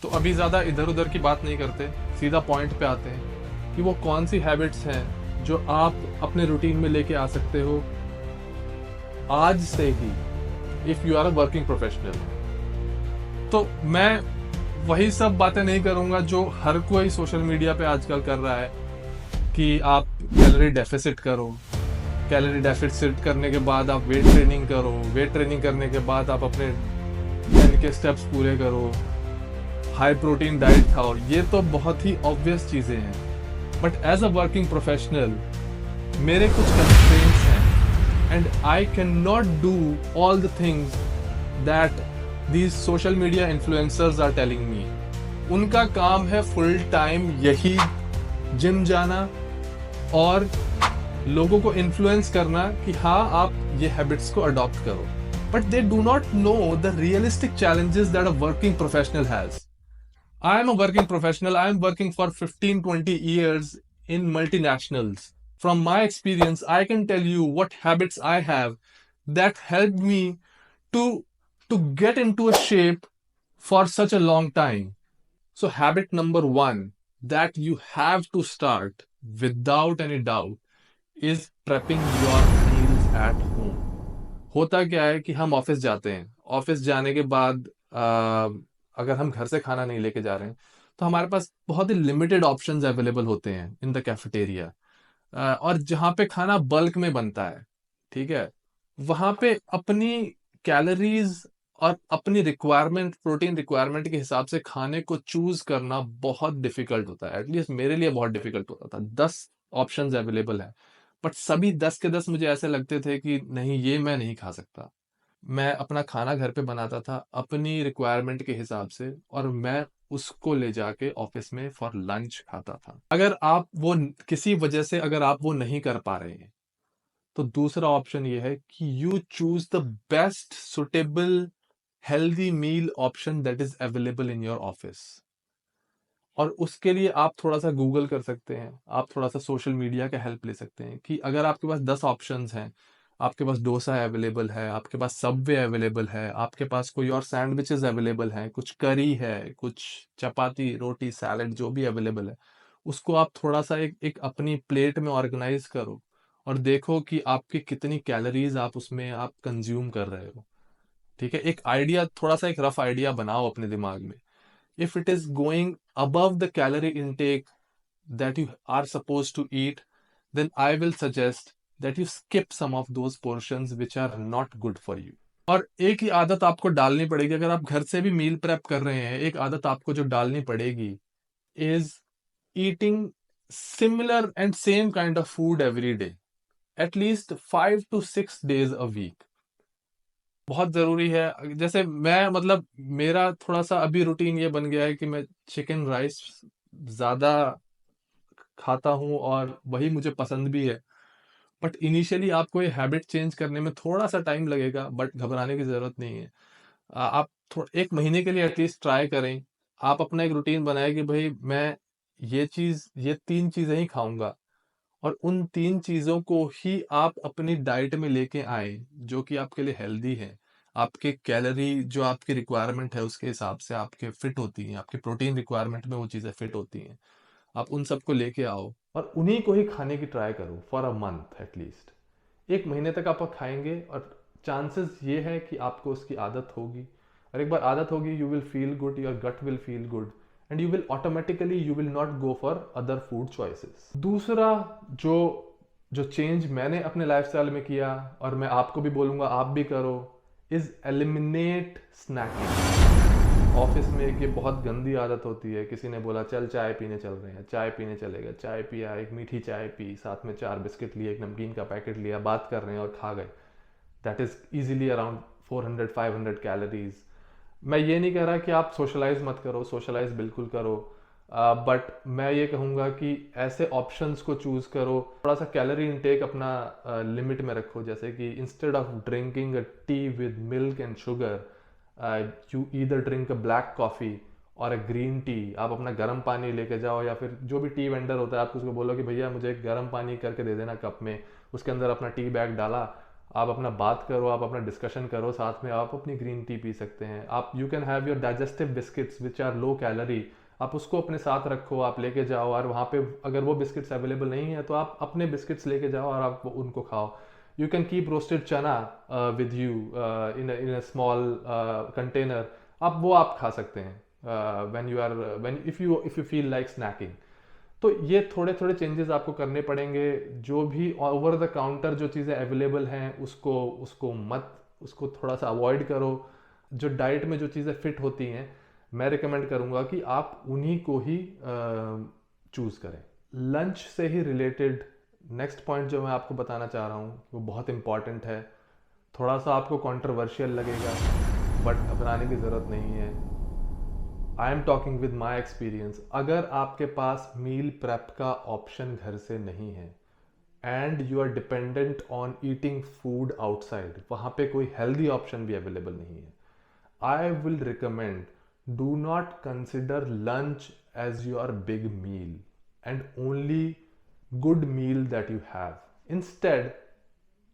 तो अभी ज़्यादा इधर उधर की बात नहीं करते, सीधा पॉइंट पे आते हैं कि वो कौन सी हैबिट्स हैं जो आप अपने रूटीन में लेके आ सकते हो आज से ही, if you are a working professional. तो मैं वही सब बातें नहीं करूंगा जो हर कोई सोशल मीडिया पे आजकल कर रहा है कि आप कैलोरी डेफिसिट करो, कैलोरी डेफिसिट करने के बाद आप वेट ट्रेनिंग करो, वेट ट्रेनिंग करने के बाद आप अपने 10 के स्टेप्स पूरे करो, हाई प्रोटीन डाइट खाओ। ये तो बहुत ही ऑब्वियस चीज़ें हैं, but as a working professional मेरे कुछ कंस्ट्रेंट्स हैं and I can not do all the things that these social media influencers are telling me। उनका काम है फुल टाइम यही जिम जाना और लोगों को इन्फ्लुएंस करना कि हाँ आप ये हैबिट्स को अडॉप्ट करो, but they do not know the realistic challenges that a working professional has. I am a working professional, I am working for 15-20 years in multinationals. From my experience I can tell you what habits I have that helped me to get into a shape for such a long time. So habit number 1 that you have to start without any doubt is prepping your meals at home। होता क्या है कि हम office जाते हैं, office जाने के बाद अगर हम घर से खाना नहीं लेके जा रहे हैं तो हमारे पास बहुत ही लिमिटेड ऑप्शंस अवेलेबल होते हैं इन द कैफेटेरिया। और जहाँ पे खाना बल्क में बनता है, ठीक है, वहां पे अपनी कैलोरीज और अपनी रिक्वायरमेंट, प्रोटीन रिक्वायरमेंट के हिसाब से खाने को चूज करना बहुत डिफिकल्ट होता है। एटलीस्ट मेरे लिए बहुत डिफिकल्ट होता था। 10 ऑप्शंस अवेलेबल है, बट सभी 10 के 10 मुझे ऐसे लगते थे कि नहीं ये मैं नहीं खा सकता। मैं अपना खाना घर पे बनाता था अपनी रिक्वायरमेंट के हिसाब से और मैं उसको ले जाके ऑफिस में फॉर लंच खाता था। अगर आप वो किसी वजह से अगर आप वो नहीं कर पा रहे हैं तो दूसरा ऑप्शन ये है कि you choose the best suitable healthy meal option that is available in your office. और उसके लिए आप थोड़ा सा गूगल कर सकते हैं, आप थोड़ा सा सोशल मीडिया का हेल्प ले सकते हैं कि अगर आपके पास 10 ऑप्शंस हैं, आपके पास डोसा अवेलेबल है, आपके पास सबवे अवेलेबल है, आपके पास कोई और सैंडविचेस अवेलेबल हैं, कुछ करी है, कुछ चपाती रोटी सैलेड जो भी अवेलेबल है, उसको आप थोड़ा सा एक एक अपनी प्लेट में ऑर्गेनाइज करो और देखो कि आपकी कितनी कैलोरीज आप उसमें आप कंज्यूम कर रहे हो। ठीक है, एक आइडिया, थोड़ा सा एक रफ आइडिया बनाओ अपने दिमाग में। If it is going above the calorie intake that you are supposed to eat, then I will suggest that you skip some of those portions which are not good for you। और एक ही आदत आपको डालनी पड़ेगी अगर आप घर से भी मील प्रेप कर रहे हैं, एक आदत आपको जो डालनी पड़ेगी is eating similar and same kind of food every day, at least 5 to 6 days a week। बहुत ज़रूरी है। जैसे मैं मतलब मेरा थोड़ा-सा अभी रूटीन ये बन गया है कि मैं चिकन राइस ज़्यादा खाता हूँ और वही मुझे पसंद भी है। बट इनिशियली आपको ये हैबिट चेंज करने में थोड़ा-सा टाइम लगेगा, बट घबराने की ज़रूरत नहीं है। आप थो 1 महीने के लिए एटलीस्ट ट्राई करें। आप अपना एक रूटीन बनाएँ कि भई मैं ये 3 चीज़ें ही खाऊँगा और उन 3 चीज़ों को ही आप अपनी डाइट में लेके आएँ, जो कि आपके लिए हेल्दी है। आपके कैलोरी जो आपकी रिक्वायरमेंट है उसके हिसाब से आपके फिट होती हैं, आपकी प्रोटीन रिक्वायरमेंट में वो चीज़ें फिट होती हैं। आप उन सबको लेके आओ और उन्हीं को ही खाने की ट्राई करो फॉर अ मंथ एटलीस्ट। 1 महीने तक आप खाएँगे और चांसेस ये है कि आपको उसकी आदत होगी और एक बार आदत होगी you will feel good, your gut will feel good and you will not go for other food choices. दूसरा जो जो चेंज मैंने अपने लाइफस्टाइल में किया और मैं आपको भी बोलूँगा आप भी करो, इज एलिमिनेट स्नैकिंग। ऑफिस में एक ये बहुत गंदी आदत होती है, किसी ने बोला चल चाय पीने चल रहे हैं, चाय पीने चले गए, चाय पिया, एक मीठी चाय पी, साथ में 4 बिस्किट लिए, एक नमकीन का पैकेट लिया, बात कर रहे हैं और खा गए। That is easily around 400-500 calories. मैं ये नहीं कह रहा कि आप सोशलाइज मत करो, सोशलाइज बिल्कुल करो, बट मैं ये कहूँगा कि ऐसे ऑप्शंस को चूज करो, थोड़ा सा कैलोरी इनटेक अपना लिमिट में रखो। जैसे कि instead of drinking a T with milk and sugar, you either drink a black coffee और अ ग्रीन टी। आप अपना गर्म पानी लेके जाओ या फिर जो भी टी वेंडर होता है आप उसको बोलो कि भैया मुझे एक गर्म पानी करके दे देना कप में, उसके अंदर अपना टी बैग डाला, आप अपना बात करो, आप अपना डिस्कशन करो, साथ में आप अपनी ग्रीन टी पी सकते हैं। आप you can have your digestive biscuits which are low calorie, आप उसको अपने साथ रखो, आप लेके जाओ, और वहाँ पे अगर वो बिस्किट्स अवेलेबल नहीं है तो आप अपने बिस्किट्स लेके जाओ और आप उनको खाओ। You can keep roasted chana with you in a small container, आप खा सकते हैं when you are when if you feel like snacking. तो ये थोड़े थोड़े चेंजेस आपको करने पड़ेंगे। जो भी ओवर द काउंटर जो चीज़ें अवेलेबल हैं उसको उसको मत उसको थोड़ा सा अवॉइड करो। जो डाइट में जो चीज़ें फिट होती हैं मैं रिकमेंड करूँगा कि आप उन्हीं को ही चूज़ करें। लंच से ही रिलेटेड नेक्स्ट पॉइंट जो मैं आपको बताना चाह रहा हूँ वो बहुत इंपॉर्टेंट है। थोड़ा सा आपको कंट्रोवर्शियल लगेगा बट घबराने की ज़रूरत नहीं है। I am talking with my experience. अगर आपके पास मील प्रेप का ऑप्शन घर से नहीं है and you are dependent on eating food outside, वहाँ पे कोई हेल्दी ऑप्शन भी अवेलेबल नहीं है, I will recommend do not consider lunch as your big meal and only good meal that you have. Instead,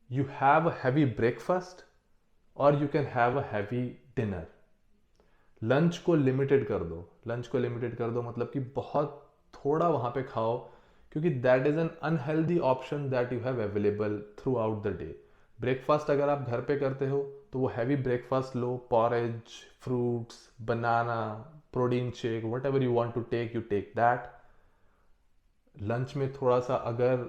you have a heavy breakfast or you can have a heavy dinner. Lunch को limited कर दो, lunch को limited कर दो मतलब कि बहुत थोड़ा वहाँ पे खाओ, क्योंकि that is an unhealthy option that you have available throughout the day. Breakfast अगर आप घर पे करते हो तो वो हैवी ब्रेकफास्ट लो, porridge, fruits, banana, protein shake, whatever you want to take, you take that. Lunch में थोड़ा सा अगर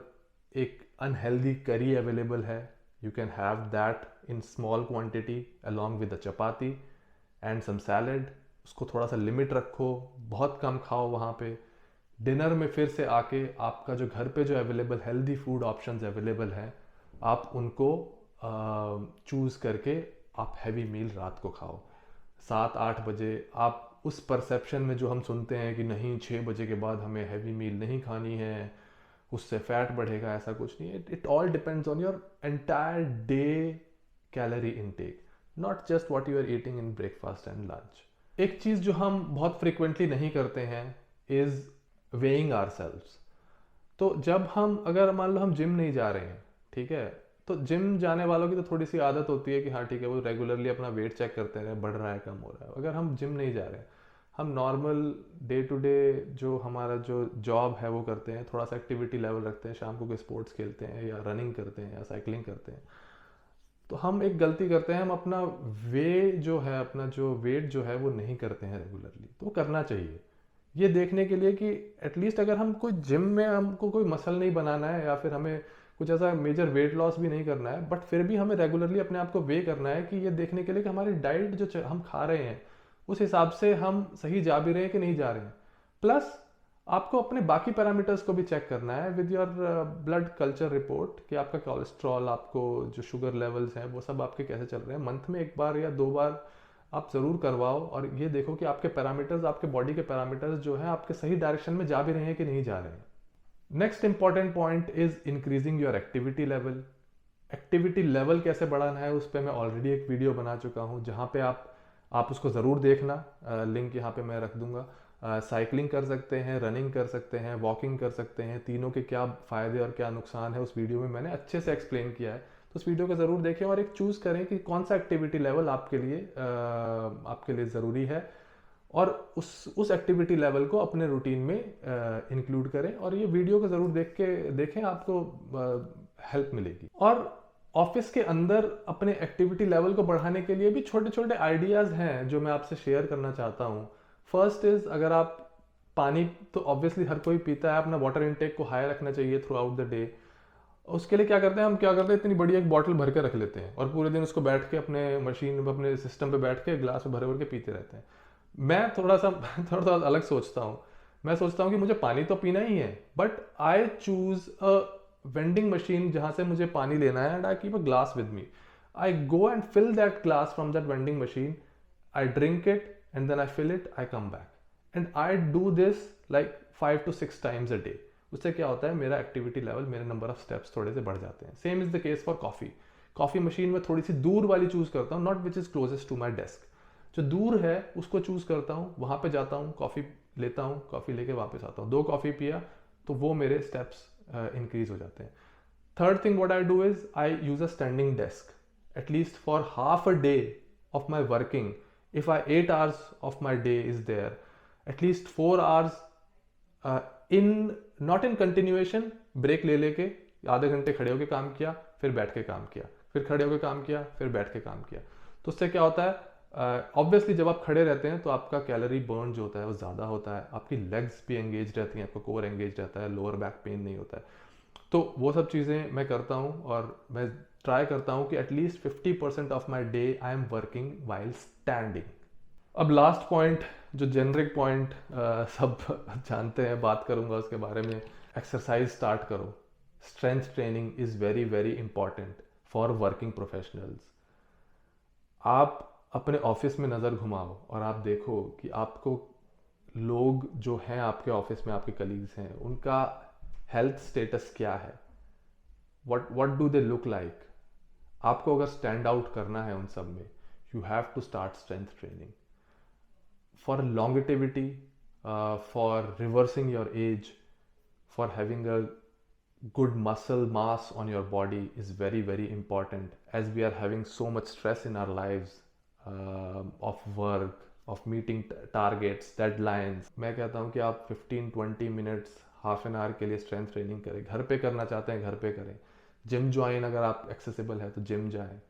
एक अनहेल्दी करी अवेलेबल है, you can have that in small quantity along with the chapati and some salad. उसको थोड़ा सा limit रखो, बहुत कम खाओ वहाँ पे। डिनर में फिर से आके आपका जो घर पे जो available healthy food options available हैं आप उनको चूज़ करके आप हैवी मील रात को खाओ। 7-8 बजे आप उस परसेप्शन में जो हम सुनते हैं कि नहीं 6 बजे के बाद हमें हैवी मील नहीं खानी है, उससे फैट बढ़ेगा, ऐसा कुछ नहीं है। It all depends on your entire day calorie intake, not just what you are eating in breakfast and lunch. एक चीज़ जो हम बहुत फ्रिक्वेंटली नहीं करते हैं इज़ वेइंग आवरसेल्व्स। तो जब हम अगर मान लो हम जिम नहीं जा रहे हैं, ठीक है, तो जिम जाने वालों की तो थोड़ी सी आदत होती है कि हाँ ठीक है वो रेगुलरली अपना वेट चेक करते रहे, बढ़ रहा है कम हो रहा है। अगर हम जिम नहीं जा रहे हैं, हम नॉर्मल डे टू डे जो हमारा जो जॉब है वो करते हैं, थोड़ा सा एक्टिविटी लेवल रखते हैं, शाम को कोई स्पोर्ट्स खेलते हैं या रनिंग करते हैं या साइकिलिंग करते हैं, तो हम एक गलती करते हैं, हम अपना अपना जो वेट जो है वो नहीं करते हैं रेगुलरली। तो करना चाहिए ये देखने के लिए कि एटलीस्ट अगर हम कोई जिम में हमको कोई मसल नहीं बनाना है या फिर हमें कुछ ऐसा मेजर वेट लॉस भी नहीं करना है, बट फिर भी हमें रेगुलरली अपने आप को वे करना है कि ये देखने के लिए कि हमारी डाइट जो हम खा रहे हैं उस हिसाब से हम सही जा भी रहे हैं कि नहीं जा रहे हैं। प्लस आपको अपने बाकी पैरामीटर्स को भी चेक करना है with your blood culture report कि आपका कोलेस्ट्रॉल, आपको जो शुगर लेवल्स हैं वो सब आपके कैसे चल रहे हैं। मंथ में 1 बार या 2 बार आप ज़रूर करवाओ और ये देखो कि आपके पैरामीटर्स, आपके बॉडी के पैरामीटर्स जो हैं आपके सही डायरेक्शन में जा भी रहे हैं कि नहीं जा रहे हैं। Next important point is increasing your activity level. Activity level कैसे बढ़ाना है उस पर मैं ऑलरेडी एक वीडियो बना चुका हूँ, जहाँ पे आप उसको ज़रूर देखना, लिंक यहाँ पे मैं रख दूंगा। साइकिलिंग कर सकते हैं, रनिंग कर सकते हैं, वॉकिंग कर सकते हैं, तीनों के क्या फ़ायदे और क्या नुकसान है उस वीडियो में मैंने अच्छे से एक्सप्लेन किया है। तो उस वीडियो को ज़रूर देखें और एक चूज़ करें कि कौन सा एक्टिविटी लेवल आपके लिए ज़रूरी है और उस एक्टिविटी लेवल को अपने रूटीन में इंक्लूड करें। और ये वीडियो को ज़रूर देखें, आपको हेल्प मिलेगी। और ऑफिस के अंदर अपने एक्टिविटी लेवल को बढ़ाने के लिए भी छोटे छोटे आइडियाज़ हैं जो मैं आपसे शेयर करना चाहता हूँ। फर्स्ट इज़, अगर आप पानी तो ऑब्वियसली हर कोई पीता है, अपना वाटर इनटेक को हाई रखना चाहिए थ्रू आउट द डे। उसके लिए क्या करते हैं हम इतनी बड़ी एक बॉटल भर के रख लेते हैं और पूरे दिन उसको बैठ के अपने मशीन में, अपने सिस्टम पे बैठ के ग्लास में भर भर के पीते रहते हैं। मैं थोड़ा सा अलग सोचता हूँ। मैं सोचता हूँ कि मुझे पानी तो पीना ही है, but I choose a vending machine जहाँ से मुझे पानी लेना है and I keep a glass with me. I go and fill that glass from that vending machine, I drink it and then I fill it, I come back and I do this like 5 to 6 times a day। उससे क्या होता है, मेरा activity level, मेरे number of steps थोड़े से बढ़ जाते हैं। Same is the case for coffee. Coffee machine में थोड़ी सी दूर वाली चूज़ करता हूँ, not which is closest to my desk. जो दूर है उसको चूज़ करता हूँ, वहाँ पे जाता हूँ, कॉफ़ी लेता हूँ, कॉफ़ी लेके वापस आता हूँ। 2 कॉफ़ी पिया तो वो मेरे स्टेप्स इंक्रीज हो जाते हैं। Third thing what I do is I use a standing desk. At least for half a day of my working, if 8 hours of my day is there, at least 4 hours in not in continuation, break ले लेके आधे घंटे खड़े होके काम किया, फिर बैठ के काम किया, फिर खड़े होके काम किया, फिर बैठ के काम किया. तो उससे क्या होता है, ऑब्वियसली जब आप खड़े रहते हैं तो आपका कैलोरी बर्न जो होता है वो ज़्यादा होता है, आपकी लेग्स भी एंगेज रहती हैं, आपका कोर एंगेज रहता है, लोअर बैक पेन नहीं होता है. तो वो सब चीज़ें मैं करता हूँ और मैं ट्राई करता हूँ कि at least 50% of my day I am working while standing. अब लास्ट पॉइंट जो जेनरिक पॉइंट सब जानते हैं, बात करूँगा उसके बारे में. एक्सरसाइज स्टार्ट करो. Strength training is very very important for working professionals. आप अपने ऑफिस में नज़र घुमाओ और आप देखो कि आपको लोग जो हैं आपके ऑफिस में, आपके कलीग्स हैं, उनका हेल्थ स्टेटस क्या है, what do they look like. आपको अगर स्टैंड आउट करना है उन सब में, you have to start strength training for longevity, for reversing your age, for having a good muscle mass on your body is very very important, as we are having so much stress in our lives, of work, of meeting targets, deadlines. मैं कहता हूँ कि आप 15-20 minutes, half an hour के लिए strength training करें. घर पे करना चाहते हैं घर पे करें. जिम ज्वाइन अगर आप एक्सेसिबल है तो जिम जाएं,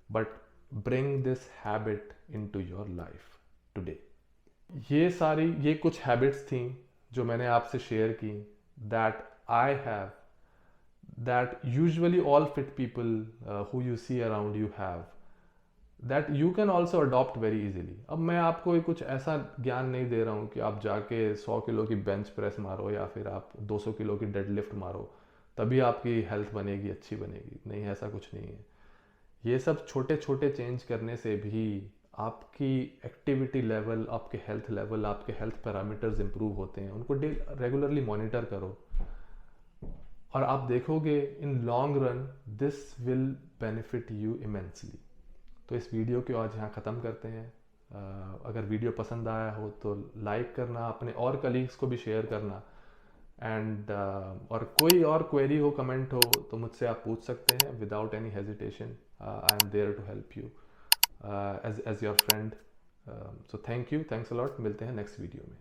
but bring this habit into your life today. ये कुछ हैबिट्स थी जो मैंने आपसे शेयर की, that I have, that usually all fit people who you see around you have, that you can also adopt very easily. अब मैं आपको कुछ ऐसा ज्ञान नहीं दे रहा हूँ कि आप जाके 100 किलो की बेंच प्रेस मारो या फिर आप 200 किलो की डेड लिफ्ट मारो तभी आपकी हेल्थ बनेगी, अच्छी बनेगी. नहीं, ऐसा कुछ नहीं है. ये सब छोटे छोटे चेंज करने से भी आपकी एक्टिविटी लेवल, आपके हेल्थ लेवल, आपके हेल्थ पैरामीटर्स इंप्रूव होते हैं. उनको रेगुलरली मॉनिटर करो और आप देखोगे in long run this will benefit you immensely. तो इस वीडियो को आज यहाँ ख़त्म करते हैं. अगर वीडियो पसंद आया हो तो लाइक करना, अपने और कलीग्स को भी शेयर करना. एंड और कोई और क्वेरी हो, कमेंट हो तो मुझसे आप पूछ सकते हैं without any hesitation. I am there to help you as your friend. So thanks a lot. मिलते हैं नेक्स्ट वीडियो में.